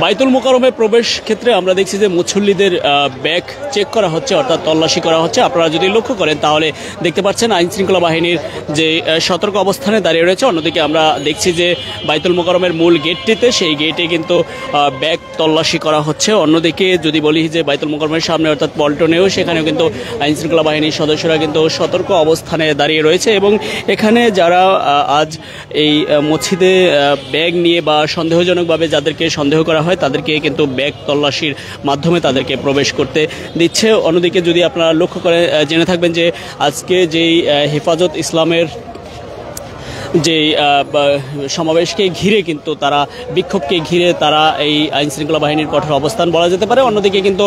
বাইতুল মোকাররমে প্রবেশ ক্ষেত্রে আমরা দেখছি যে মুসল্লিদের ব্যাগ চেক করা হচ্ছে, অর্থাৎ তল্লাশি করা হচ্ছে। আপনারা যদি লক্ষ্য করেন তাহলে দেখতে পাচ্ছেন আইন শৃঙ্খলা বাহিনীর যে সতর্ক অবস্থানে দাঁড়িয়ে রয়েছে। অন্যদিকে আমরা দেখছি যে বাইতুল মোকাররমের মূল গেটটিতে, সেই গেটে কিন্তু ব্যাগ তল্লাশি করা হচ্ছে। অন্যদিকে যদি বলি যে বাইতুল মোকাররমের সামনে অর্থাৎ পল্টনেও, সেখানেও কিন্তু আইন শৃঙ্খলা বাহিনীর সদস্যরা কিন্তু সতর্ক অবস্থানে দাঁড়িয়ে রয়েছে এবং এখানে যারা আজ এই মসজিদে ব্যাগ নিয়ে বা সন্দেহজনকভাবে যাদেরকে সন্দেহ করা হয় তাদেরকে কিন্তু ব্যাগ তল্লাশির মাধ্যমে তাদেরকে প্রবেশ করতে দিচ্ছে। অন্যদিকে যদি আপনারা লক্ষ্য করে জেনে থাকবেন যে আজকে যেই হেফাজত ইসলামের যে সমাবেশকে ঘিরে কিন্তু তারা বিক্ষোভকে ঘিরে তারা এই আইন শৃঙ্খলা বাহিনীর কঠোর অবস্থান বলা যেতে পারে। অন্যদিকে কিন্তু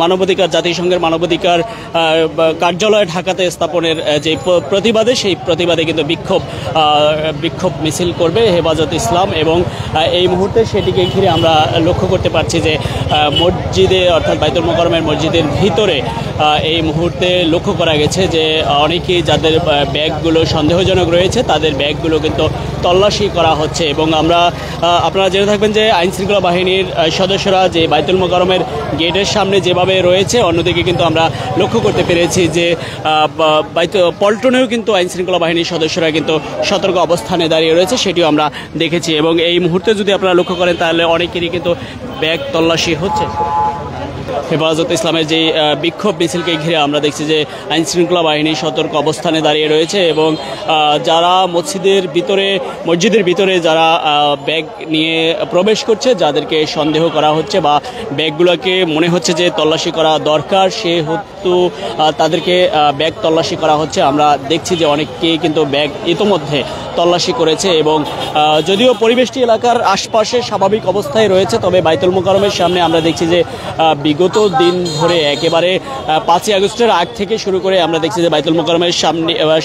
মানবাধিকার, জাতিসংঘের মানবাধিকার কার্যালয় ঢাকাতে স্থাপনের যে প্রতিবাদে, সেই প্রতিবাদে কিন্তু বিক্ষোভ মিছিল করবে হেফাজত ইসলাম এবং এই মুহূর্তে সেটিকে ঘিরে আমরা লক্ষ্য করতে পারছি যে মসজিদে অর্থাৎ বাইতুল মোকাররমের মসজিদের ভিতরে এই মুহূর্তে লক্ষ্য করা গেছে যে অনেকেই যাদের ব্যাগগুলো সন্দেহজনক রয়েছে তাদের ব্যাগগুলো কিন্তু তল্লাশি করা হচ্ছে এবং আপনারা জেনে থাকবেন যে আইন শৃঙ্খলা বাহিনীর সদস্যরা যে বাইতুল মোকাররমের গেটের সামনে যেভাবে রয়েছে, অন্যদিকে কিন্তু আমরা লক্ষ্য করতে পেরেছি যে পল্টনেও কিন্তু আইন শৃঙ্খলা বাহিনীর সদস্যরা কিন্তু সতর্ক অবস্থানে দাঁড়িয়ে রয়েছে, সেটিও আমরা দেখেছি এবং এই মুহূর্তে যদি আপনারা লক্ষ্য করেন তাহলে অনেকেরই কিন্তু ব্যাগ তল্লাশি হচ্ছে। হেফাজত ইসলামের যে বিক্ষোভ মিছিলকে ঘিরে আমরা দেখছি যে আইন শৃঙ্খলা বাহিনী সতর্ক অবস্থানে দাঁড়িয়ে রয়েছে এবং যারা মসজিদের ভিতরে যারা ব্যাগ নিয়ে প্রবেশ করছে, যাদেরকে সন্দেহ করা হচ্ছে বা ব্যাগগুলোকে মনে হচ্ছে যে তল্লাশি করা দরকার, সেহেতু তাদেরকে ব্যাগ তল্লাশি করা হচ্ছে। আমরা দেখছি যে অনেকেই কিন্তু ব্যাগ ইতোমধ্যে তল্লাশি করেছে এবং যদিও পরিবেশটি এলাকার আশপাশে স্বাভাবিক অবস্থায় রয়েছে, তবে বাইতুল মোকাররমের সামনে আমরা দেখছি যে বিগত দিন ধরে একেবারে 5ই আগস্টের আগ থেকে শুরু করে আমরা দেখছি যে বাইতুল মোকাররমের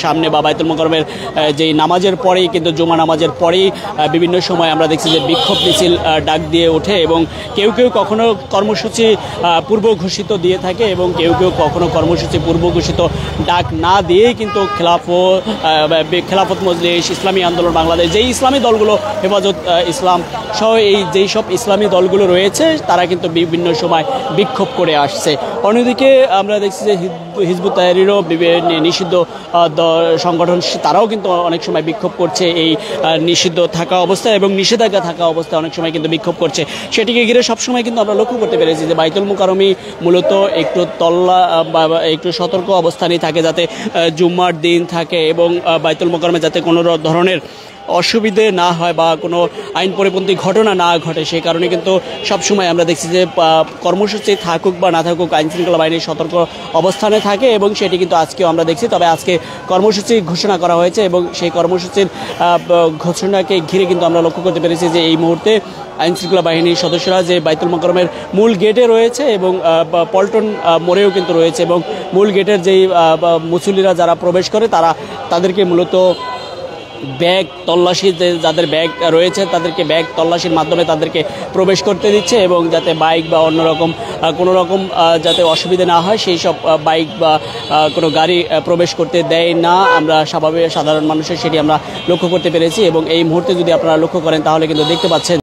সামনে বা বাইতুল মোকাররমের যেই নামাজের পরেই কিন্তু জুমা নামাজের পরেই বিভিন্ন সময় আমরা দেখছি যে বিক্ষোভ মিছিল ডাক দিয়ে ওঠে এবং কেউ কেউ কখনো কর্মসূচি পূর্ব ঘোষিত দিয়ে থাকে এবং কেউ কেউ কখনো কর্মসূচি পূর্ব ঘোষিত ডাক না দিয়েই কিন্তু খেলাফত মজলিস, ইসলামী আন্দোলন বাংলাদেশ, যেই ইসলামী দলগুলো, হেফাজত ইসলাম সহ এই যেই সব ইসলামী দলগুলো রয়েছে তারা কিন্তু বিভিন্ন সময় বিক্ষোভ করে আসছে। অন্যদিকে আমরা দেখছি যে হিজবুত তাহরীরও নিষিদ্ধ সংগঠন, তারাও কিন্তু অনেক সময় বিক্ষোভ করছে এই নিষিদ্ধ থাকা অবস্থায় এবং নিষেধাজ্ঞা থাকা অবস্থায় অনেক সময় কিন্তু বিক্ষোভ করছে। সেটিকে ঘিরে সবসময় কিন্তু আমরা লক্ষ্য করতে পেরেছি যে বাইতুল মোকাররমই মূলত একটু সতর্ক অবস্থানেই থাকে, যাতে জুম্মার দিন থাকে এবং বাইতুল মোকাররমে যাতে কোনো ধরনের অসুবিধে না হয় বা কোনো আইন পরিপন্থী ঘটনা না ঘটে, সেই কারণে কিন্তু সবসময় আমরা দেখছি যে কর্মসূচি থাকুক বা না থাকুক আইন শৃঙ্খলা বাহিনীর সতর্ক অবস্থানে থাকে এবং সেটি কিন্তু আজকেও আমরা দেখছি। তবে আজকে কর্মসূচি ঘোষণা করা হয়েছে এবং সেই কর্মসূচির ঘোষণাকে ঘিরে কিন্তু আমরা লক্ষ্য করতে পেরেছি যে এই মুহূর্তে আইন শৃঙ্খলা বাহিনীর সদস্যরা যে বাইতুল মোকাররমের মূল গেটে রয়েছে এবং পল্টন মোড়েও কিন্তু রয়েছে এবং মূল গেটের যেই মুসল্লিরা যারা প্রবেশ করে তাদেরকে মূলত ব্যাগ তল্লাশি, যাদের ব্যাগ রয়েছে তাদেরকে ব্যাগ তল্লাশির মাধ্যমে তাদেরকে প্রবেশ করতে দিচ্ছে এবং যাতে বাইক বা অন্যরকম কোনো রকম যাতে অসুবিধা না হয় সেই সব বাইক বা কোনো গাড়ি প্রবেশ করতে দেয় না। আমরা সাধারণ মানুষের সেটি আমরা লক্ষ্য করতে পেরেছি এবং এই মুহূর্তে যদি আপনারা লক্ষ্য করেন তাহলে কিন্তু দেখতে পাচ্ছেন